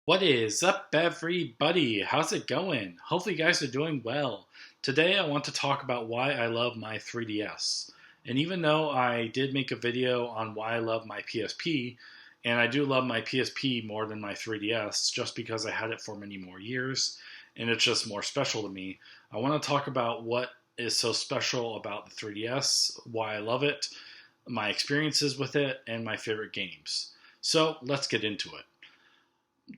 What is up, everybody? How's it going? Hopefully, you guys are doing well. Today, I want to talk about why I love my 3DS. And even though I did make a video on why I love my PSP, and I do love my PSP more than my 3DS just because I had it for many more years and it's just more special to me, I want to talk about what is so special about the 3DS, why I love it, my experiences with it, and my favorite games. So, let's get into it.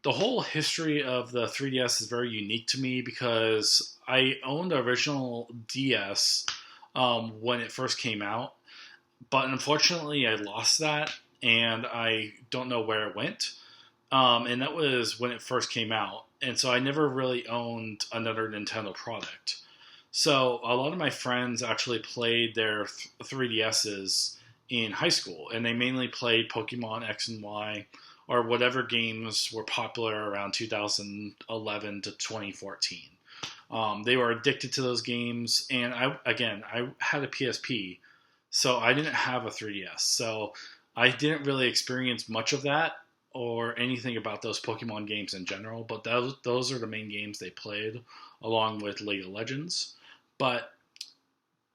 The whole history of the 3DS is very unique to me because I owned the original DS when it first came out, but unfortunately I lost that and I don't know where it went. And that was when it first came out, and so I never really owned another Nintendo product. So a lot of my friends actually played their 3DSs in high school, and they mainly played Pokemon X and Y or whatever games were popular around 2011 to 2014. They were addicted to those games, and I had a PSP, so I didn't have a 3DS, so I didn't really experience much of that or anything about those Pokemon games in general. But those are the main games they played, along with League of Legends. But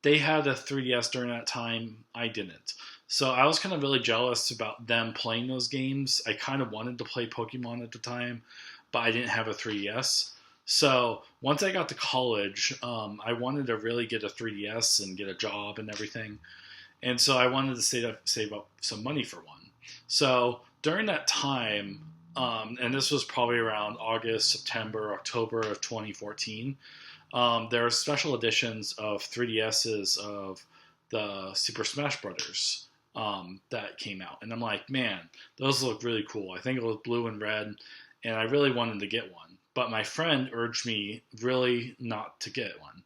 they had a 3DS during that time. I didn't. So I was kind of really jealous about them playing those games. I kind of wanted to play Pokemon at the time, but I didn't have a 3DS. So once I got to college, I wanted to really get a 3DS and get a job and everything. And so I wanted to save up some money for one. So during that time, and this was probably around August, September, October of 2014, there are special editions of 3DSs of the Super Smash Brothers that came out. And I'm like, man, those look really cool. I think it was blue and red, and I really wanted to get one. But my friend urged me really not to get one.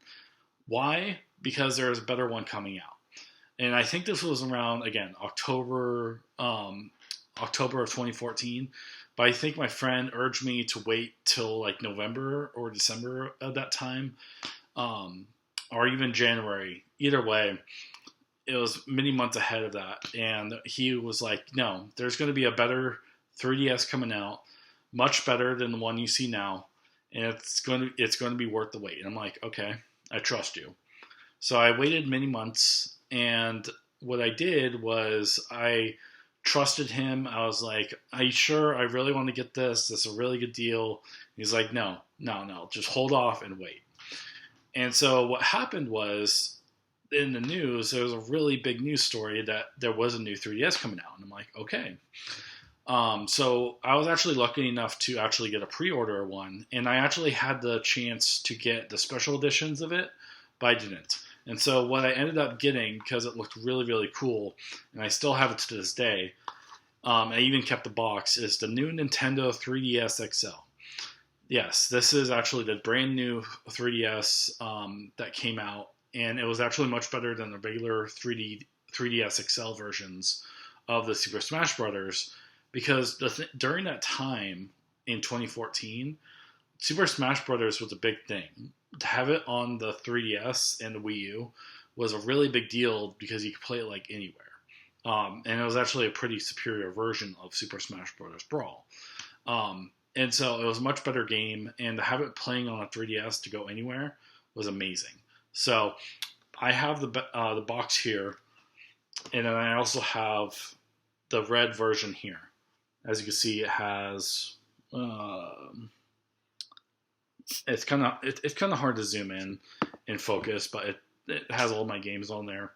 Why? Because there's a better one coming out. And I think this was around, again, October of 2014. But I think my friend urged me to wait till like November or December of that time, or even January. Either way, it was many months ahead of that. And he was like, no, there's going to be a better 3DS coming out, much better than the one you see now. And it's going to be worth the wait. And I'm like, okay, I trust you. So I waited many months, and what I did was I trusted him. I was like, are you sure? I really want to get this. This is a really good deal. He's like, no, just hold off and wait. And so what happened was, in the news, there was a really big news story that there was a new 3DS coming out. And I'm like, okay. So I was actually lucky enough to actually get a pre-order one. And I actually had the chance to get the special editions of it, but I didn't. And so what I ended up getting, because it looked really, really cool, and I still have it to this day, I even kept the box, is the new Nintendo 3DS XL. Yes, this is actually the brand new 3DS that came out, and it was actually much better than the regular 3DS XL versions of the Super Smash Brothers, because during that time in 2014, Super Smash Brothers was a big thing. To have it on the 3DS and the Wii U was a really big deal because you could play it like anywhere. And it was actually a pretty superior version of Super Smash Bros. Brawl. And so it was a much better game, and to have it playing on a 3DS to go anywhere was amazing. So I have the box here, and then I also have the red version here. As you can see, it has... it's kind of hard to zoom in and focus, but it has all my games on there,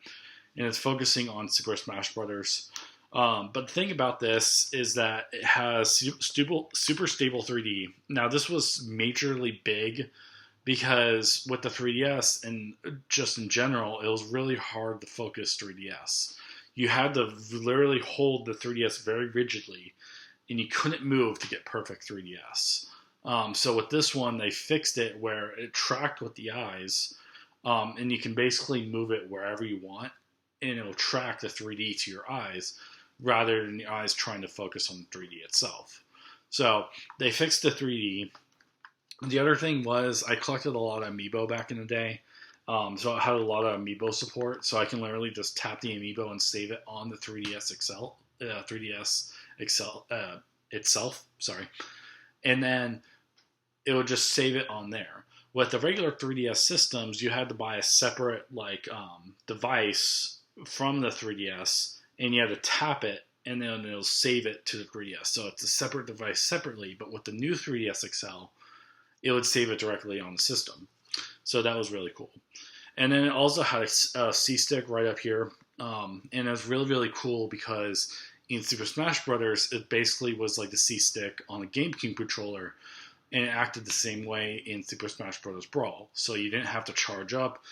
and it's focusing on Super Smash Brothers. But the thing about this is that it has super stable 3D. Now, this was majorly big because with the 3DS and just in general, it was really hard to focus 3DS. You had to literally hold the 3DS very rigidly, and you couldn't move to get perfect 3DS. So with this one, they fixed it where it tracked with the eyes, and you can basically move it wherever you want, and it'll track the 3D to your eyes rather than the eyes trying to focus on the 3D itself. So they fixed the 3D. The other thing was I collected a lot of Amiibo back in the day, so it had a lot of Amiibo support, so I can literally just tap the Amiibo and save it on the 3DS XL itself. Sorry. and then it would just save it on there. With the regular 3DS systems, you had to buy a separate device from the 3DS, and you had to tap it, and then it'll save it to the 3DS. So it's a separate device separately. But with the new 3DS XL, it would save it directly on the system. So that was really cool. And then it also had a C stick right up here, and it was really, really cool because in Super Smash Brothers, it basically was like the C stick on a GameCube controller, and it acted the same way in Super Smash Bros. Brawl. So you didn't have to charge up.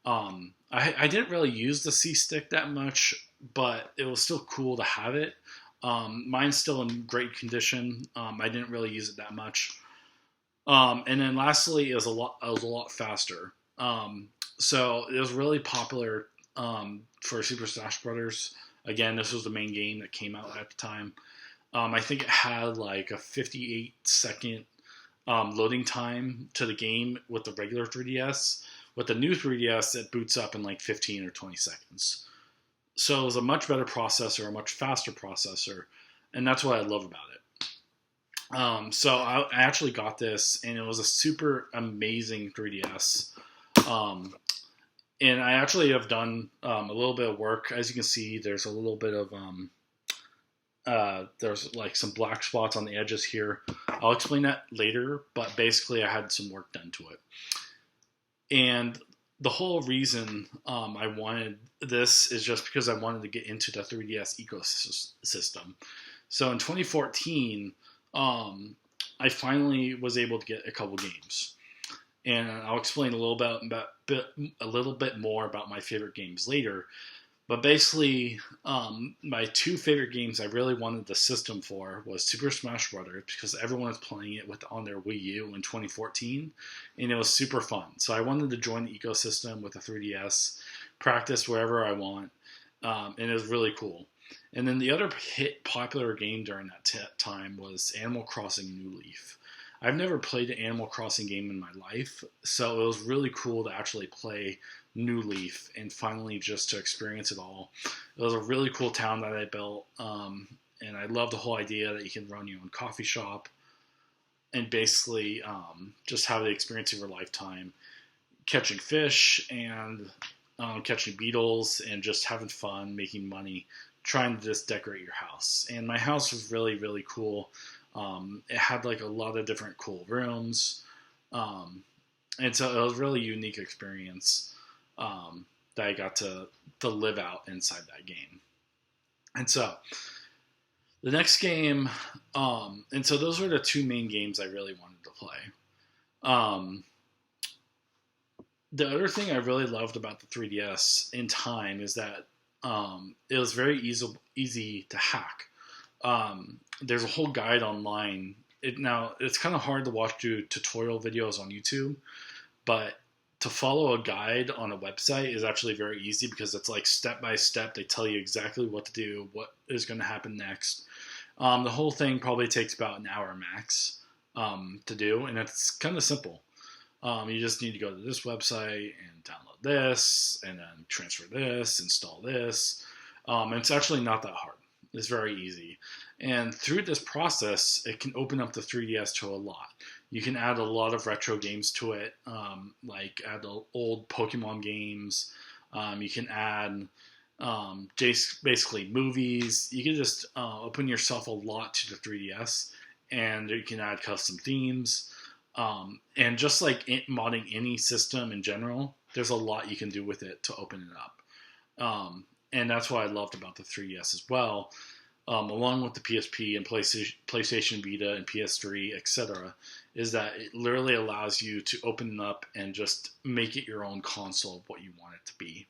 I didn't really use the C stick that much, but it was still cool to have it. Mine's still in great condition. I didn't really use it that much. And then lastly, it was a lot faster. So it was really popular for Super Smash Brothers. Again, this was the main game that came out at the time. I think it had like a 58-second loading time to the game with the regular 3DS. With the new 3DS, it boots up in like 15 or 20 seconds. So it was a much better processor, a much faster processor, and that's what I love about it. So I actually got this, and it was a super amazing 3DS. And I actually have done a little bit of work. As you can see, there's a little bit of there's like some black spots on the edges here. I'll explain that later, but basically I had some work done to it. And the whole reason I wanted this is just because I wanted to get into the 3DS ecosystem. So in 2014, I finally was able to get a couple games. And I'll explain a little bit more about my favorite games later. But basically, my two favorite games I really wanted the system for was Super Smash Brothers, because everyone was playing it on their Wii U in 2014, and it was super fun. So I wanted to join the ecosystem with the 3DS, practice wherever I want, and it was really cool. And then the other popular game during that time was Animal Crossing New Leaf. I've never played an Animal Crossing game in my life, so it was really cool to actually play New Leaf and finally just to experience it all. It was a really cool town that I built, and I love the whole idea that you can run your own coffee shop and basically just have the experience of your lifetime, catching fish and catching beetles and just having fun, making money, trying to just decorate your house. And my house was really, really cool. It had like a lot of different cool rooms, and so it was a really unique experience that I got to live out inside that game. And so the next game, and so those were the two main games I really wanted to play. The other thing I really loved about the 3DS in time is that it was very easy to hack. There's a whole guide online. It's kind of hard to watch tutorial videos on YouTube, but to follow a guide on a website is actually very easy because it's like step by step. They tell you exactly what to do, what is going to happen next. The whole thing probably takes about an hour max to do, and it's kind of simple. You just need to go to this website and download this, and then transfer this, install this. And it's actually not that hard. It's very easy. And through this process, it can open up the 3DS to a lot. You can add a lot of retro games to it, like add the old Pokemon games. You can add basically movies. You can just open yourself a lot to the 3DS, and you can add custom themes. And just like modding any system in general, there's a lot you can do with it to open it up. And that's what I loved about the 3DS as well, along with the PSP and PlayStation Vita and PS3, etc., is that it literally allows you to open it up and just make it your own console of what you want it to be.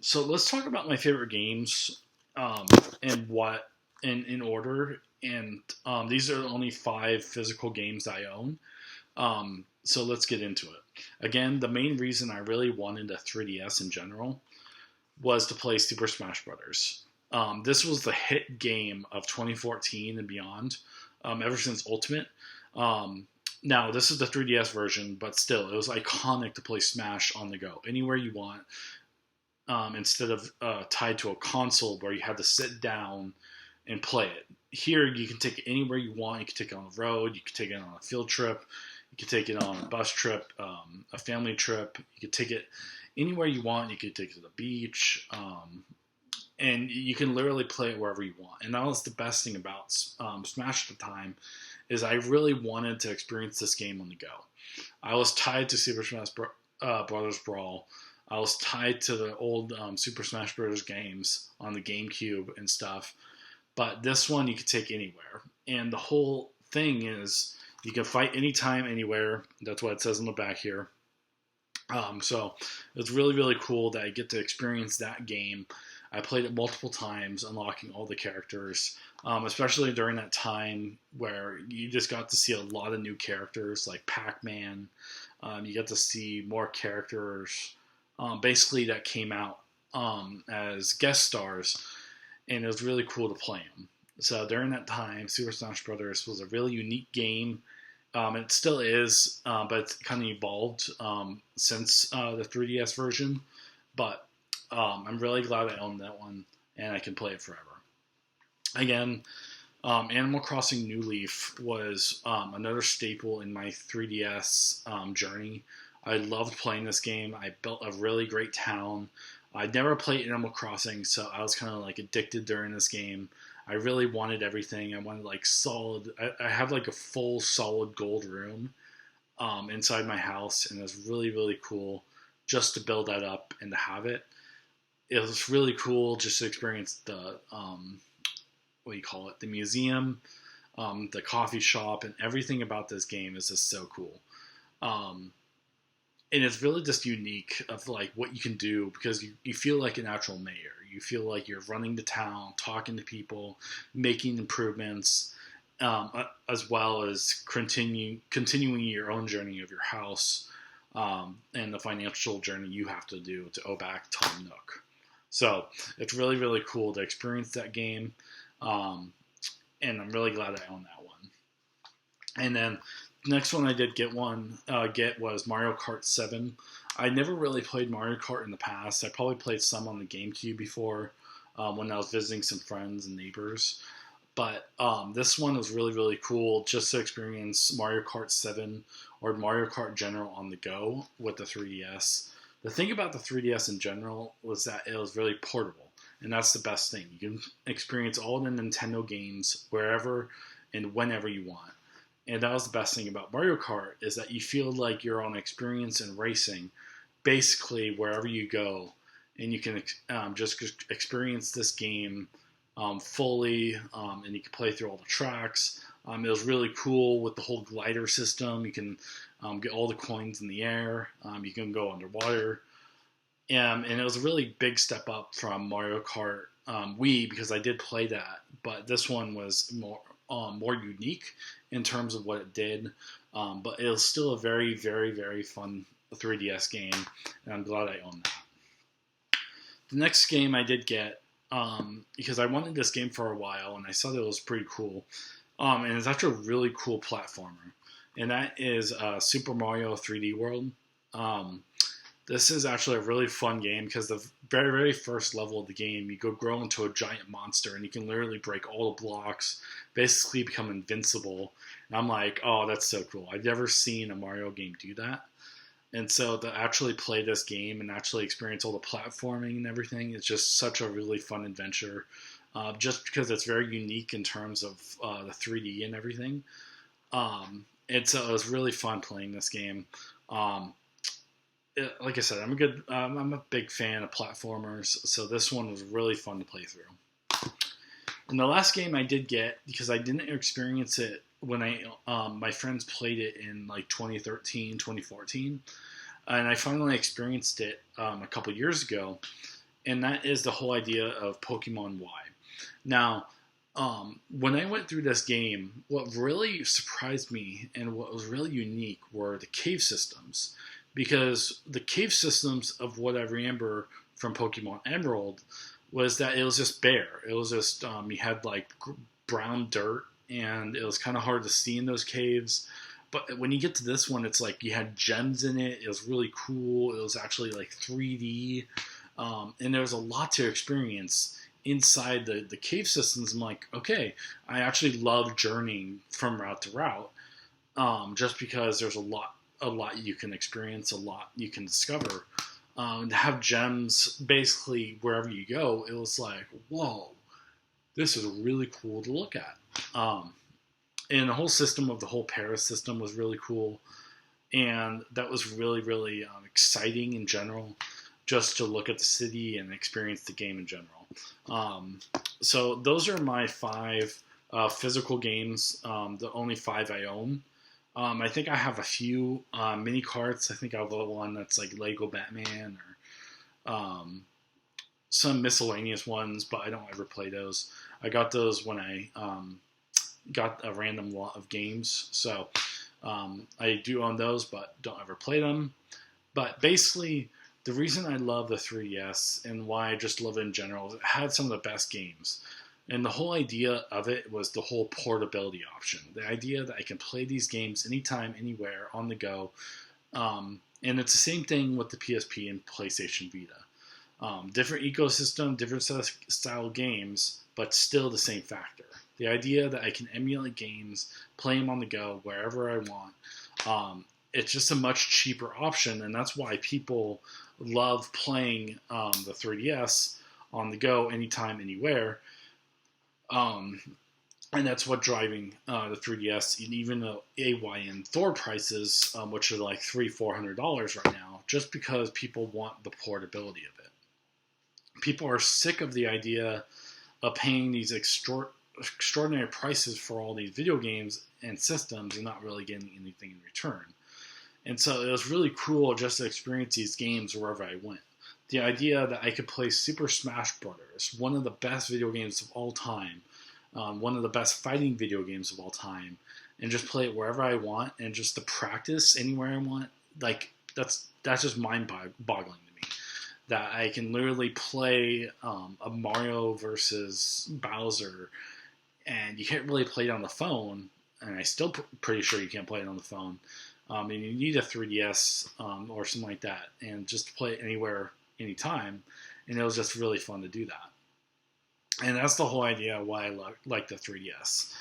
So let's talk about my favorite games and what in order. And these are the only 5 physical games I own. So let's get into it. Again, the main reason I really wanted a 3DS in general was to play Super Smash Brothers. This was the hit game of 2014 and beyond, ever since Ultimate. Now, this is the 3DS version, but still, it was iconic to play Smash on the go, anywhere you want, instead of tied to a console where you had to sit down and play it. Here, you can take it anywhere you want. You can take it on the road. You can take it on a field trip. You can take it on a bus trip, a family trip. You can take it anywhere you want. You can take it to the beach. And you can literally play it wherever you want. And that was the best thing about Smash at the time, is I really wanted to experience this game on the go. I was tied to Super Smash Brothers Brawl. I was tied to the old Super Smash Bros. Games on the GameCube and stuff. But this one you could take anywhere. And the whole thing is you can fight anytime, anywhere. That's what it says on the back here. So it's really, really cool that I get to experience that game. I played it multiple times, unlocking all the characters, especially during that time where you just got to see a lot of new characters like Pac-Man. You got to see more characters basically that came out as guest stars, and it was really cool to play them. So during that time, Super Smash Brothers was a really unique game. It still is, but it's kind of evolved since the 3DS version. But I'm really glad I own that one, and I can play it forever. Again, Animal Crossing New Leaf was another staple in my 3DS journey. I loved playing this game. I built a really great town. I'd never played Animal Crossing, so I was kind of like addicted during this game. I really wanted everything. I wanted like solid. I have like a full solid gold room inside my house, and it was really, really cool just to build that up and to have it. It was really cool just to experience the the museum, the coffee shop, and everything about this game is just so cool. And it's really just unique of like what you can do, because you feel like an actual mayor. You feel like you're running the town, talking to people, making improvements, as well as continuing your own journey of your house, and the financial journey you have to do to Obak Tom Nook. So it's really, really cool to experience that game, and I'm really glad I own that one. And then the next one I did get was Mario Kart 7. I never really played Mario Kart in the past. I probably played some on the GameCube before when I was visiting some friends and neighbors. But this one was really, really cool just to experience Mario Kart 7 or Mario Kart General on the go with the 3DS. The thing about the 3DS in general was that it was really portable, and that's the best thing. You can experience all the Nintendo games wherever and whenever you want. And that was the best thing about Mario Kart, is that you feel like you're on experience in racing basically wherever you go, and you can just experience this game fully, and you can play through all the tracks. It was really cool with the whole glider system. You can get all the coins in the air. You can go underwater. And it was a really big step up from Mario Kart Wii, because I did play that. But this one was more unique in terms of what it did. But it was still a very, very, very fun 3DS game. And I'm glad I own that. The next game I did get, because I wanted this game for a while, and I saw that it was pretty cool. And it's actually a really cool platformer. And that is Super Mario 3D World. This is actually a really fun game, because the very, very first level of the game, you grow into a giant monster, and you can literally break all the blocks, basically become invincible. And I'm like, oh, that's so cool. I've never seen a Mario game do that. And so to actually play this game and actually experience all the platforming and everything is just such a really fun adventure. Just because it's very unique in terms of the 3D and everything. And so it was really fun playing this game. Like I said, I'm a big fan of platformers, so this one was really fun to play through. And the last game I did get, because I didn't experience it when my friends played it in like 2013, 2014, and I finally experienced it a couple years ago, and that is the whole idea of Pokemon Y. Now, when I went through this game, what really surprised me and what was really unique were the cave systems. Because the cave systems of what I remember from Pokemon Emerald was that it was just bare. It was just, you had like brown dirt, and it was kind of hard to see in those caves. But when you get to this one, it's like you had gems in it. It was really cool. It was actually like 3D. And there was a lot to experience inside the cave systems, I'm like, okay, I actually love journeying from route to route, just because there's a lot you can experience, a lot you can discover. To have gems basically wherever you go, it was like, whoa, this is really cool to look at. And the whole system of the whole Paris system was really cool, and that was really really exciting in general, just to look at the city and experience the game in general. So those are my five physical games, the only five I own. I think I have a few mini carts. I think I have one that's like Lego Batman, or some miscellaneous ones, but I don't ever play those. I got those when I got a random lot of games, so I do own those, but don't ever play them. But basically, the reason I love the 3DS and why I just love it in general is it had some of the best games. And the whole idea of it was the whole portability option. The idea that I can play these games anytime, anywhere, on the go. And it's the same thing with the PSP and PlayStation Vita. Different ecosystem, different style games, but still the same factor. The idea that I can emulate games, play them on the go, wherever I want. It's just a much cheaper option, and that's why people love playing the 3DS on the go, anytime, anywhere. And that's what driving the 3DS, and even the AYN Thor prices, which are like $300-$400 right now, just because people want the portability of it. People are sick of the idea of paying these extraordinary prices for all these video games and systems and not really getting anything in return. And so it was really cool just to experience these games wherever I went. The idea that I could play Super Smash Bros., one of the best video games of all time, one of the best fighting video games of all time, and just play it wherever I want, and just to practice anywhere I want, like that's just mind-boggling to me. That I can literally play a Mario versus Bowser, and you can't really play it on the phone, and I still pretty sure you can't play it on the phone. And you need a 3DS or something like that, and just to play it anywhere, anytime. And it was just really fun to do that. And that's the whole idea why I like the 3DS.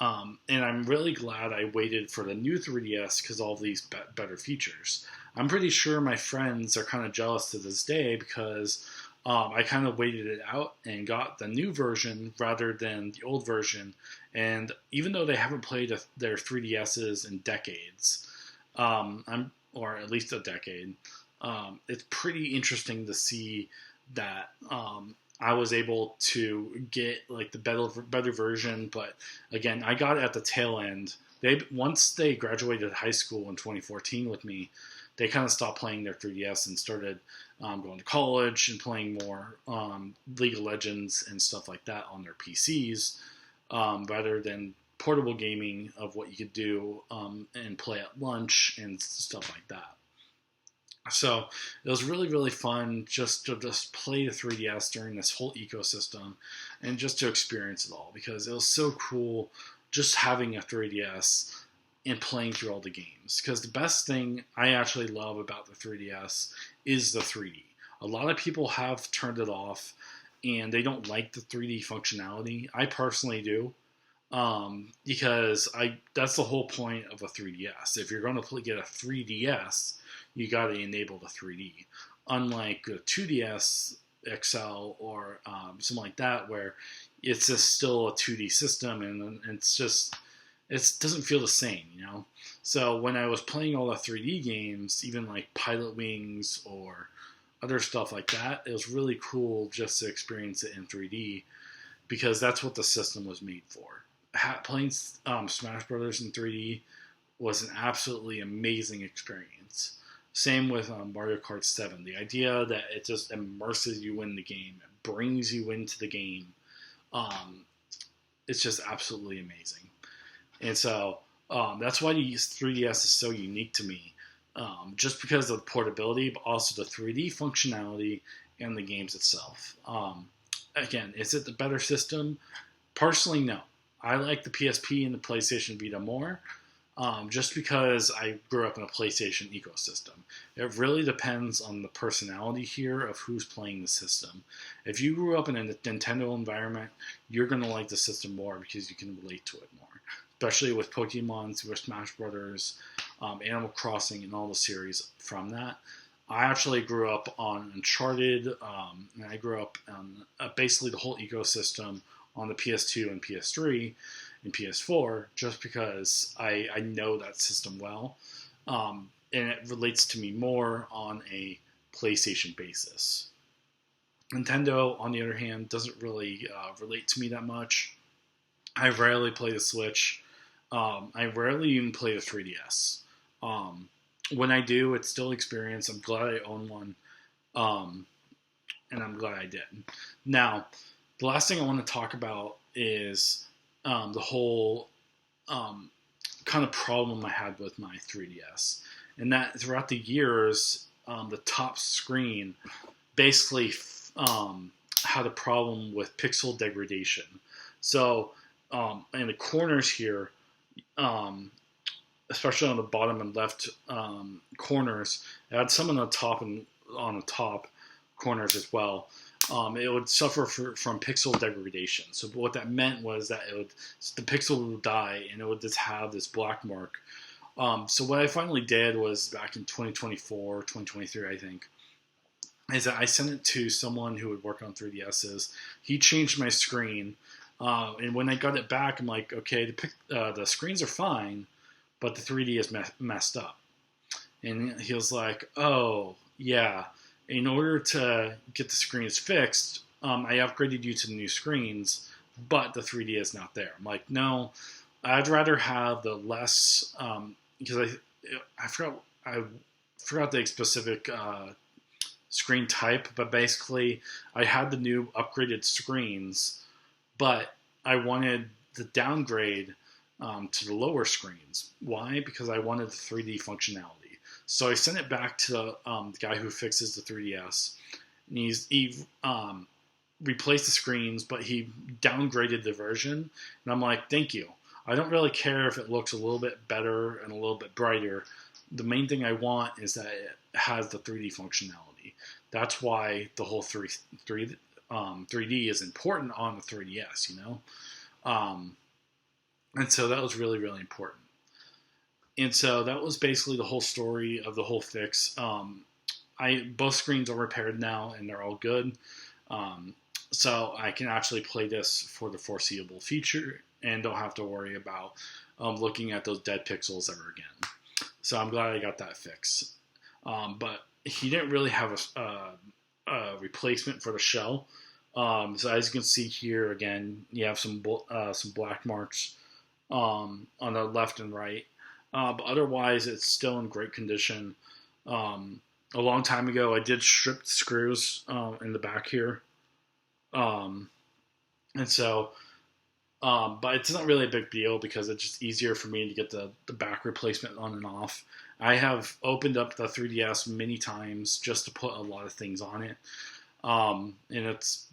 And I'm really glad I waited for the new 3DS because all of these better features. I'm pretty sure my friends are kind of jealous to this day because I kind of waited it out and got the new version rather than the old version. And even though they haven't played their 3DSs in decades, or at least a decade, it's pretty interesting to see that I was able to get like the better version. But again, I got it at the tail end. Once they graduated high school in 2014 with me, they kind of stopped playing their 3DS and started going to college and playing more League of Legends and stuff like that on their PCs, rather than portable gaming of what you could do and play at lunch and stuff like that. So it was really, really fun just to play the 3DS during this whole ecosystem and just to experience it all, because it was so cool just having a 3DS and playing through all the games. Because the best thing I actually love about the 3DS is the 3D. A lot of people have turned it off and they don't like the 3D functionality. I personally do. Because that's the whole point of a 3DS. If you're going to get a 3DS, you got to enable the 3D. Unlike a 2DS XL or something like that, where it's just still a 2D system and it doesn't feel the same, you know? So when I was playing all the 3D games, even like Pilot Wings or other stuff like that, it was really cool just to experience it in 3D, because that's what the system was made for. Playing Smash Brothers in 3D was an absolutely amazing experience. Same with Mario Kart 7. The idea that it just immerses you in the game, it brings you into the game, it's just absolutely amazing. And so that's why the 3DS is so unique to me, just because of the portability, but also the 3D functionality and the games itself. Again, is it the better system? Personally, no. I like the PSP and the PlayStation Vita more. just because I grew up in a PlayStation ecosystem. It really depends on the personality here of who's playing the system. If you grew up in a Nintendo environment, you're going to like the system more because you can relate to it more. Especially with Pokemon, Super Smash Brothers, Animal Crossing, and all the series from that. I actually grew up on Uncharted, and I grew up on basically the whole ecosystem on the PS2 and PS3 and PS4 just because I know that system well. And it relates to me more on a PlayStation basis. Nintendo, on the other hand, doesn't really relate to me that much. I rarely play the Switch. I rarely even play the 3DS. When I do, it's still experience. I'm glad I own one, and I'm glad I did. Now, the last thing I want to talk about is the whole kind of problem I had with my 3DS, and that throughout the years, the top screen basically had a problem with pixel degradation. So, in the corners here, especially on the bottom and left corners, it had some on the top and on the top corners as well. It would suffer from pixel degradation. So what that meant was that the pixel would die and it would just have this black mark. So what I finally did was back in 2024, 2023, I think, is that I sent it to someone who would work on 3DSs. He changed my screen. And when I got it back, I'm like, okay, the screens are fine, but the 3D is messed up. And he was like, oh, yeah. In order to get the screens fixed, I upgraded you to the new screens, but the 3D is not there. I'm like, no, I'd rather have the less, because I forgot the specific screen type, but basically I had the new upgraded screens, but I wanted the downgrade to the lower screens. Why? Because I wanted the 3D functionality. So I sent it back to the guy who fixes the 3DS, and he replaced the screens, but he downgraded the version. And I'm like, thank you. I don't really care if it looks a little bit better and a little bit brighter. The main thing I want is that it has the 3D functionality. That's why the whole 3D is important on the 3DS, you know? And so that was really, really important. And so that was basically the whole story of the whole fix. Both screens are repaired now, and they're all good. So I can actually play this for the foreseeable future and don't have to worry about looking at those dead pixels ever again. So I'm glad I got that fix. But he didn't really have a replacement for the shell. So as you can see here, again, you have some black marks on the left and right. But otherwise, it's still in great condition. A long time ago, I did strip the screws in the back here. And so, but it's not really a big deal because it's just easier for me to get the back replacement on and off. I have opened up the 3DS many times just to put a lot of things on it. And it's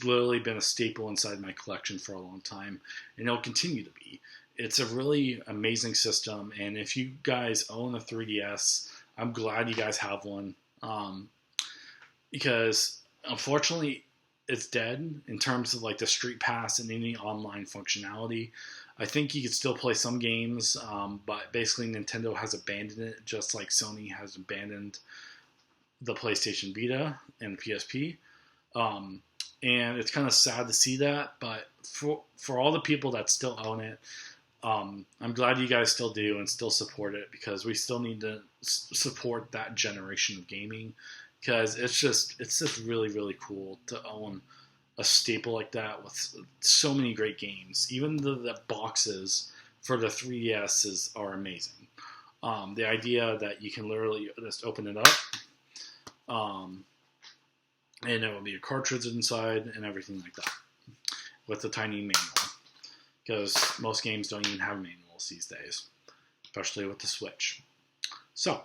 literally been a staple inside my collection for a long time, and it'll continue to be. It's a really amazing system, and if you guys own a 3DS, I'm glad you guys have one, because unfortunately it's dead in terms of like the Street Pass and any online functionality. I think you could still play some games, but basically Nintendo has abandoned it, just like Sony has abandoned the PlayStation Vita and the PSP. And it's kind of sad to see that, but for all the people that still own it, I'm glad you guys still do and still support it, because we still need to support that generation of gaming, because it's just really, really cool to own a staple like that with so many great games. Even the boxes for the 3DSs are amazing. The idea that you can literally just open it up, and it will be a cartridge inside and everything like that with a tiny manual, because most games don't even have manuals these days, especially with the Switch. So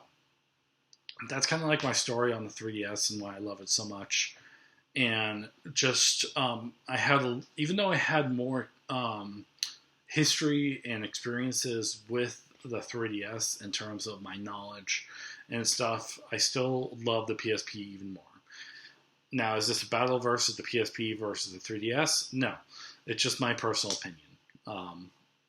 that's kind of like my story on the 3DS and why I love it so much. And just even though I had more history and experiences with the 3DS in terms of my knowledge and stuff, I still love the PSP even more. Now, is this a battle versus the PSP versus the 3DS? No, it's just my personal opinion.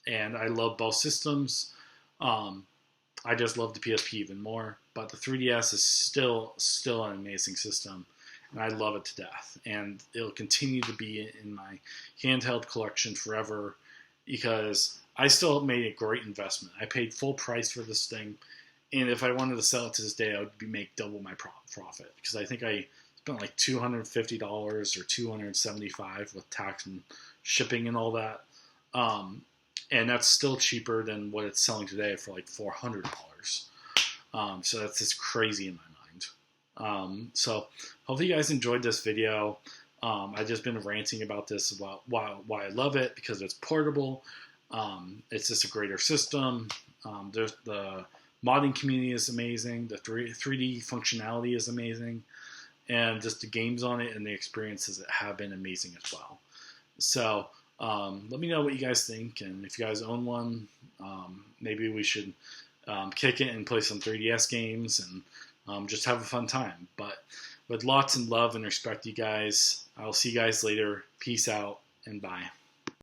And I love both systems. I just love the PSP even more, but the 3DS is still an amazing system, and I love it to death. And it'll continue to be in my handheld collection forever because I still made a great investment. I paid full price for this thing, and if I wanted to sell it to this day, I would make double my profit because I think I spent like $250 or $275 with tax and shipping and all that. And that's still cheaper than what it's selling today for like $400. So that's just crazy in my mind. So hopefully you guys enjoyed this video. I've just been ranting about this, about why I love it, because it's portable. It's just a greater system. There's the modding community is amazing. The 3D functionality is amazing. And just the games on it and the experiences have been amazing as well. So let me know what you guys think, and if you guys own one, maybe we should kick it and play some 3DS games and just have a fun time. But with lots of love and respect, you guys, I'll see you guys later. Peace out and bye.